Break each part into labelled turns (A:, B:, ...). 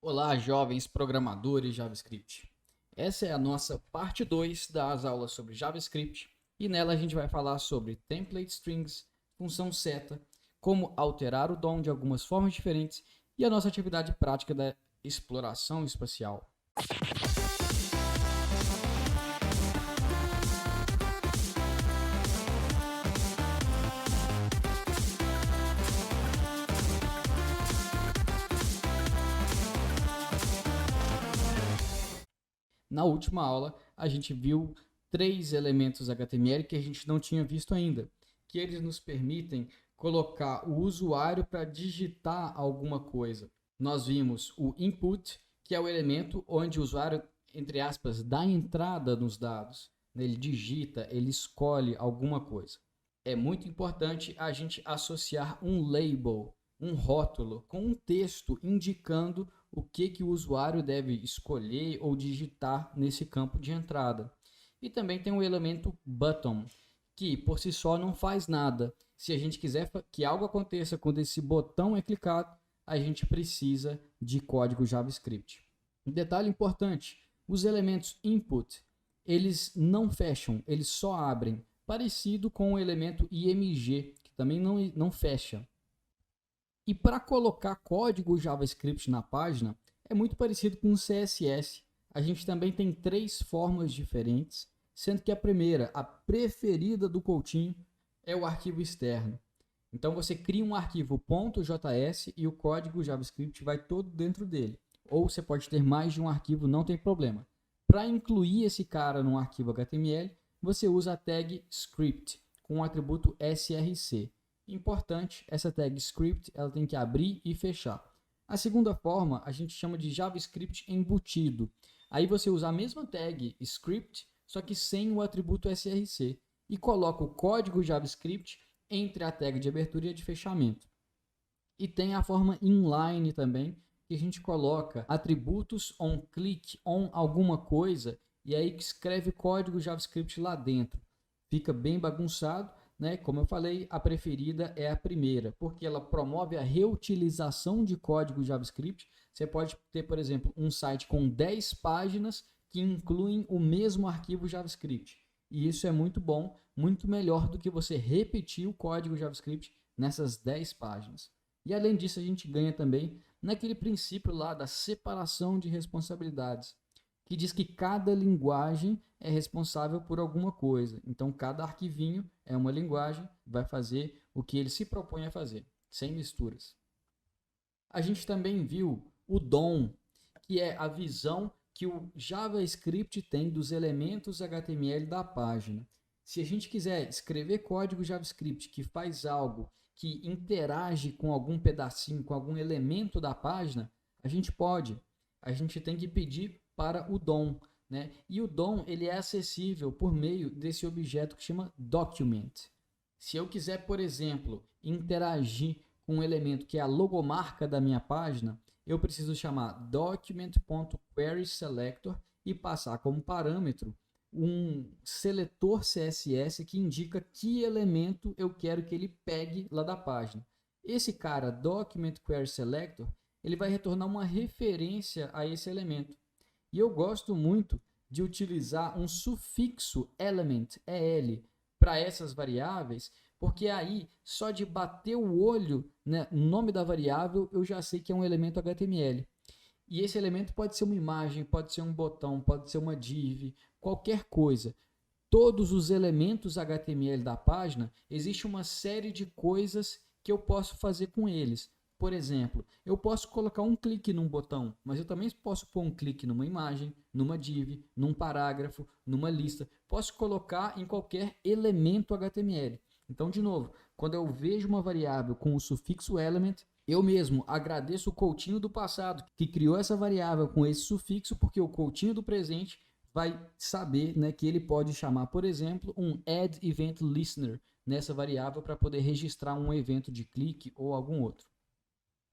A: Olá, jovens programadores JavaScript. Essa é a nossa parte 2 das aulas sobre JavaScript e nela a gente vai falar sobre template strings, função seta, como alterar o DOM de algumas formas diferentes e a nossa atividade prática da exploração espacial. Na última aula, a gente viu três elementos HTML que a gente não tinha visto ainda, que eles nos permitem colocar o usuário para digitar alguma coisa. Nós vimos o input, que é o elemento onde o usuário, entre aspas, dá entrada nos dados. Ele digita, ele escolhe alguma coisa. É muito importante a gente associar um label, um rótulo, com um texto indicando o que o usuário deve escolher ou digitar nesse campo de entrada. E também tem o elemento button, que por si só não faz nada. Se a gente quiser que algo aconteça quando esse botão é clicado, a gente precisa de código JavaScript. Um detalhe importante, os elementos input, eles não fecham, eles só abrem, parecido com o elemento img, que também não fecha. E para colocar código JavaScript na página, é muito parecido com o CSS. A gente também tem três formas diferentes, sendo que a primeira, a preferida do Coutinho, é o arquivo externo. Então você cria um arquivo .js e o código JavaScript vai todo dentro dele. Ou você pode ter mais de um arquivo, não tem problema. Para incluir esse cara num arquivo HTML, você usa a tag script com o atributo src. Importante, essa tag script ela tem que abrir e fechar. A segunda forma a gente chama de JavaScript embutido. Aí você usa a mesma tag script, só que sem o atributo src, e coloca o código JavaScript entre a tag de abertura e a de fechamento. E tem a forma inline também, que a gente coloca atributos onClick, on alguma coisa, e aí escreve código JavaScript lá dentro. Fica bem bagunçado, né? Como eu falei, a preferida é a primeira, porque ela promove a reutilização de código JavaScript. Você pode ter, por exemplo, um site com 10 páginas que incluem o mesmo arquivo JavaScript. E isso é muito bom, muito melhor do que você repetir o código JavaScript nessas 10 páginas. E além disso, a gente ganha também naquele princípio lá da separação de responsabilidades, que diz que cada linguagem é responsável por alguma coisa. Então, cada arquivinho é uma linguagem, vai fazer o que ele se propõe a fazer, sem misturas. A gente também viu o DOM, que é a visão que o JavaScript tem dos elementos HTML da página. Se a gente quiser escrever código JavaScript que faz algo que interage com algum pedacinho, com algum elemento da página, a gente pode. A gente tem que pedir para o DOM, né? E o DOM ele é acessível por meio desse objeto que chama document. Se eu quiser, por exemplo, interagir com um elemento que é a logomarca da minha página, eu preciso chamar document.querySelector e passar como parâmetro um seletor CSS que indica que elemento eu quero que ele pegue lá da página. Esse cara, document_querySelector, ele vai retornar uma referência a esse elemento. E eu gosto muito de utilizar um sufixo element, EL, para essas variáveis, porque aí, só de bater o olho, né, no nome da variável, eu já sei que é um elemento HTML. E esse elemento pode ser uma imagem, pode ser um botão, pode ser uma div, qualquer coisa. Todos os elementos HTML da página, existe uma série de coisas que eu posso fazer com eles. Por exemplo, eu posso colocar um clique num botão, mas eu também posso pôr um clique numa imagem, numa div, num parágrafo, numa lista. Posso colocar em qualquer elemento HTML. Então, de novo, quando eu vejo uma variável com o sufixo element, eu mesmo agradeço o Coutinho do passado que criou essa variável com esse sufixo, porque o Coutinho do presente vai saber, né, que ele pode chamar, por exemplo, um addEventListener nessa variável para poder registrar um evento de clique ou algum outro.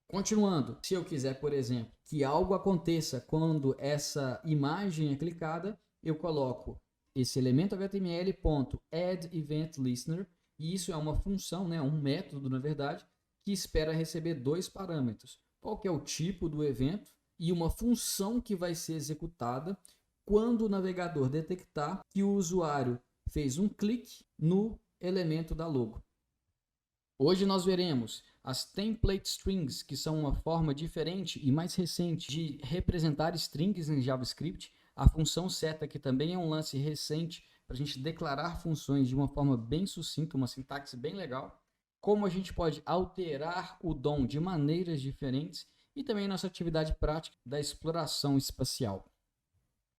A: Continuando, se eu quiser, por exemplo, que algo aconteça quando essa imagem é clicada, eu coloco esse elemento HTML.addEventListener, e isso é uma função, né, um método, na verdade, que espera receber dois parâmetros. Qual que é o tipo do evento e uma função que vai ser executada quando o navegador detectar que o usuário fez um clique no elemento da logo. Hoje nós veremos as template strings, que são uma forma diferente e mais recente de representar strings em JavaScript. A função seta, que também é um lance recente para a gente declarar funções de uma forma bem sucinta, uma sintaxe bem legal. Como a gente pode alterar o DOM de maneiras diferentes e também nossa atividade prática da exploração espacial.